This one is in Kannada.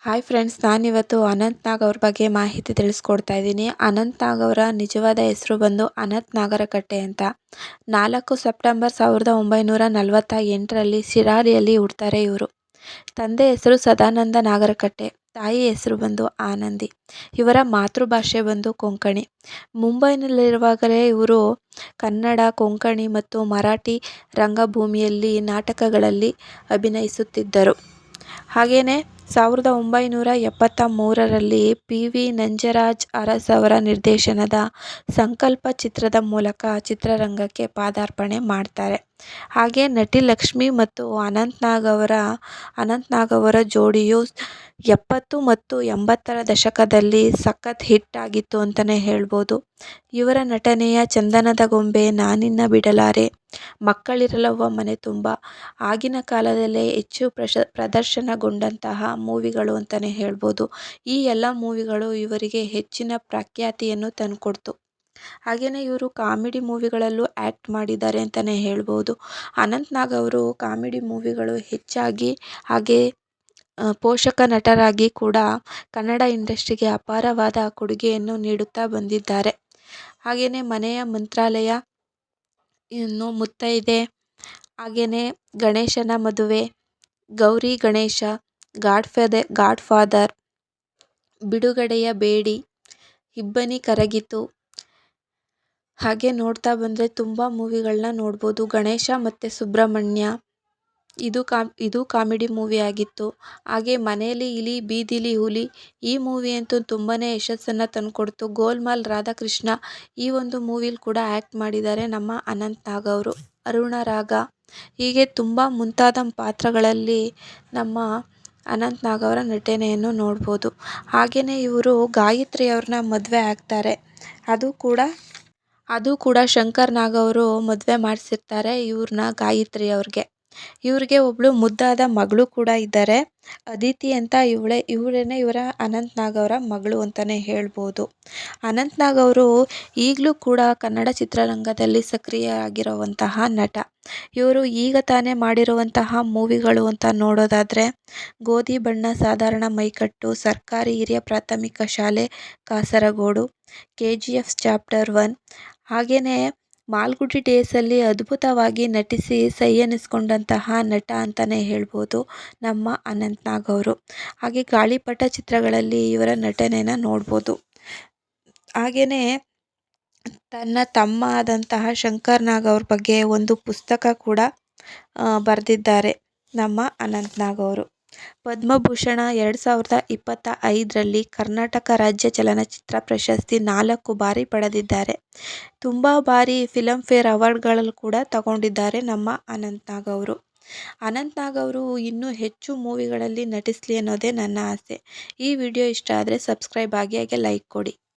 ಹಾಯ್ ಫ್ರೆಂಡ್ಸ್, ನಾನಿವತ್ತು ಅನಂತ್ ನಾಗ್ ಅವ್ರ ಬಗ್ಗೆ ಮಾಹಿತಿ ತಿಳಿಸ್ಕೊಡ್ತಾ ಇದ್ದೀನಿ. ಅನಂತ್ ನಾಗ್ ಅವರ ನಿಜವಾದ ಹೆಸರು ಬಂದು ಅನಂತ್ ನಾಗರಕಟ್ಟೆ ಅಂತ. 4 ಸೆಪ್ಟೆಂಬರ್ 1948ರಲ್ಲಿ ಶಿರಾಲಿಯಲ್ಲಿ ಹುಡ್ತಾರೆ ಇವರು. ತಂದೆ ಹೆಸರು ಸದಾನಂದ ನಾಗರಕಟ್ಟೆ, ತಾಯಿ ಹೆಸರು ಬಂದು ಆನಂದಿ. ಇವರ ಮಾತೃಭಾಷೆ ಬಂದು ಕೊಂಕಣಿ. ಮುಂಬೈನಲ್ಲಿರುವಾಗಲೇ ಇವರು ಕನ್ನಡ, ಕೊಂಕಣಿ ಮತ್ತು ಮರಾಠಿ ರಂಗಭೂಮಿಯಲ್ಲಿ ನಾಟಕಗಳಲ್ಲಿ ಅಭಿನಯಿಸುತ್ತಿದ್ದರು. ಹಾಗೆಯೇ 1973ರಲ್ಲಿ ಪಿ.ವಿ. ನಂಜರಾಜ್ ಅರಸ್ ಅವರ ನಿರ್ದೇಶನದ ಸಂಕಲ್ಪ ಚಿತ್ರದ ಮೂಲಕ ಚಿತ್ರರಂಗಕ್ಕೆ ಪಾದಾರ್ಪಣೆ ಮಾಡ್ತಾರೆ. ಹಾಗೆ ನಟಿ ಲಕ್ಷ್ಮಿ ಮತ್ತು ಅನಂತ್ ನಾಗ್ ಅವರ ಜೋಡಿಯು 70 ಮತ್ತು 80ರ ದಶಕದಲ್ಲಿ ಸಖತ್ ಹಿಟ್ ಆಗಿತ್ತು ಅಂತಲೇ ಹೇಳ್ಬೋದು. ಇವರ ನಟನೆಯ ಚಂದನದ ಗೊಂಬೆ, ನಾನಿನ್ನ ಬಿಡಲಾರೆ, ಮಕ್ಕಳಿರಲವ್ವ ಮನೆ ತುಂಬ ಆಗಿನ ಕಾಲದಲ್ಲೇ ಹೆಚ್ಚು ಪ್ರದರ್ಶನಗೊಂಡಂತಹ ಮೂವಿಗಳು ಅಂತಲೇ ಹೇಳ್ಬೋದು. ಈ ಎಲ್ಲ ಮೂವಿಗಳು ಇವರಿಗೆ ಹೆಚ್ಚಿನ ಪ್ರಖ್ಯಾತಿಯನ್ನು ತಂದುಕೊಡ್ತು. ಹಾಗೆಯೇ ಇವರು ಕಾಮಿಡಿ ಮೂವಿಗಳಲ್ಲೂ ಆ್ಯಕ್ಟ್ ಮಾಡಿದ್ದಾರೆ ಅಂತಲೇ ಹೇಳ್ಬೋದು. ಅನಂತ್ ನಾಗ್ ಅವರು ಕಾಮಿಡಿ ಮೂವಿಗಳು ಹೆಚ್ಚಾಗಿ ಹಾಗೆ ಪೋಷಕ ನಟರಾಗಿ ಕೂಡ ಕನ್ನಡ ಇಂಡಸ್ಟ್ರಿಗೆ ಅಪಾರವಾದ ಕೊಡುಗೆಯನ್ನು ನೀಡುತ್ತಾ ಬಂದಿದ್ದಾರೆ. ಹಾಗೆಯೇ ಮನೆಯ ಮಂತ್ರಾಲಯ, ಇನ್ನು ಮುತ್ತೈದೆ, ಹಾಗೆಯೇ ಗಣೇಶನ ಮದುವೆ, ಗೌರಿ ಗಣೇಶ, ಗಾಡ್ಫಾದರ್, ಬಿಡುಗಡೆಯ ಬೇಡಿ, ಇಬ್ಬನಿ ಕರಗಿತು, ಹಾಗೆ ನೋಡ್ತಾ ಬಂದರೆ ತುಂಬ ಮೂವಿಗಳನ್ನ ನೋಡ್ಬೋದು. ಗಣೇಶ ಮತ್ತು ಸುಬ್ರಹ್ಮಣ್ಯ, ಇದು ಕಾಮಿಡಿ ಮೂವಿ ಆಗಿತ್ತು. ಹಾಗೆ ಮನೇಲಿ ಇಲಿ ಬೀದಿಲಿ ಹುಲಿ, ಈ ಮೂವಿ ಅಂತೂ ತುಂಬಾ ಯಶಸ್ಸನ್ನು ತಂದುಕೊಡ್ತು. ಗೋಲ್ಮಾಲ್ ರಾಧಾಕೃಷ್ಣ, ಈ ಒಂದು ಮೂವಿಲಿ ಕೂಡ ಆ್ಯಕ್ಟ್ ಮಾಡಿದ್ದಾರೆ ನಮ್ಮ ಅನಂತ್ ನಾಗ್ ಅವರು. ಅರುಣರಾಗ, ಹೀಗೆ ತುಂಬ ಮುಂತಾದ ಪಾತ್ರಗಳಲ್ಲಿ ನಮ್ಮ ಅನಂತ್ ನಾಗ್ ಅವರ ನಟನೆಯನ್ನು ನೋಡ್ಬೋದು. ಹಾಗೆಯೇ ಇವರು ಗಾಯತ್ರಿ ಅವ್ರನ್ನ ಮದುವೆ ಆಗ್ತಾರೆ. ಅದು ಕೂಡ ಶಂಕರ್ ನಾಗ್ ಅವರು ಮದುವೆ ಮಾಡಿಸಿರ್ತಾರೆ ಇವ್ರನ್ನ, ಗಾಯತ್ರಿ ಅವ್ರಿಗೆ. ಇವ್ರಿಗೆ ಒಬ್ಬಳು ಮುದ್ದಾದ ಮಗಳು ಕೂಡ ಇದ್ದಾರೆ, ಅದಿತಿ ಅಂತ. ಇವರೇನೆ ಇವರ ಅನಂತ್ ನಾಗ್ ಅವರ ಮಗಳು ಅಂತಲೇ ಹೇಳ್ಬೋದು. ಅನಂತ್ ನಾಗ್ ಅವರು ಈಗಲೂ ಕೂಡ ಕನ್ನಡ ಚಿತ್ರರಂಗದಲ್ಲಿ ಸಕ್ರಿಯರಾಗಿರುವಂತಹ ನಟ. ಇವರು ಈಗ ತಾನೇ ಮಾಡಿರುವಂತಹ ಮೂವಿಗಳು ಅಂತ ನೋಡೋದಾದರೆ ಗೋಧಿ ಬಣ್ಣ ಸಾಧಾರಣ ಮೈಕಟ್ಟು, ಸರ್ಕಾರಿ ಹಿರಿಯ ಪ್ರಾಥಮಿಕ ಶಾಲೆ ಕಾಸರಗೋಡು, KGF ಚಾಪ್ಟರ್ 1, ಹಾಗೆಯೇ ಮಾಲ್ಗುಡಿ ಡೇಸಲ್ಲಿ ಅದ್ಭುತವಾಗಿ ನಟಿಸಿ ಸೈ ಎನಿಸ್ಕೊಂಡಂತಹ ನಟ ಅಂತಲೇ ಹೇಳ್ಬೋದು ನಮ್ಮ ಅನಂತ್ ನಾಗ್ ಅವರು. ಹಾಗೆ ಗಾಳಿಪಟ ಚಿತ್ರಗಳಲ್ಲಿ ಇವರ ನಟನೆಯನ್ನು ನೋಡ್ಬೋದು. ಹಾಗೆಯೇ ತನ್ನ ತಮ್ಮ ಆದಂತಹ ಶಂಕರ್ ನಾಗ್ ಅವ್ರ ಬಗ್ಗೆ ಒಂದು ಪುಸ್ತಕ ಕೂಡ ಬರೆದಿದ್ದಾರೆ ನಮ್ಮ ಅನಂತ್ ನಾಗ್ ಅವರು. ಪದ್ಮಭೂಷಣ 2025ರಲ್ಲಿ ಕರ್ನಾಟಕ ರಾಜ್ಯ ಚಲನಚಿತ್ರ ಪ್ರಶಸ್ತಿ 4 ಬಾರಿ ಪಡೆದಿದ್ದಾರೆ. ತುಂಬ ಬಾರಿ ಫಿಲಂಫೇರ್ ಅವಾರ್ಡ್ಗಳಲ್ಲಿ ಕೂಡ ತಗೊಂಡಿದ್ದಾರೆ ನಮ್ಮ ಅನಂತ್ ನಾಗ್ ಅವರು. ಅನಂತ್ ನಾಗ್ ಅವರು ಇನ್ನೂ ಹೆಚ್ಚು ಮೂವಿಗಳಲ್ಲಿ ನಟಿಸಲಿ ಅನ್ನೋದೇ ನನ್ನ ಆಸೆ. ಈ ವಿಡಿಯೋ ಇಷ್ಟ ಆದರೆ ಸಬ್ಸ್ಕ್ರೈಬ್ ಆಗಿ, ಹಾಗೆ ಲೈಕ್ ಕೊಡಿ.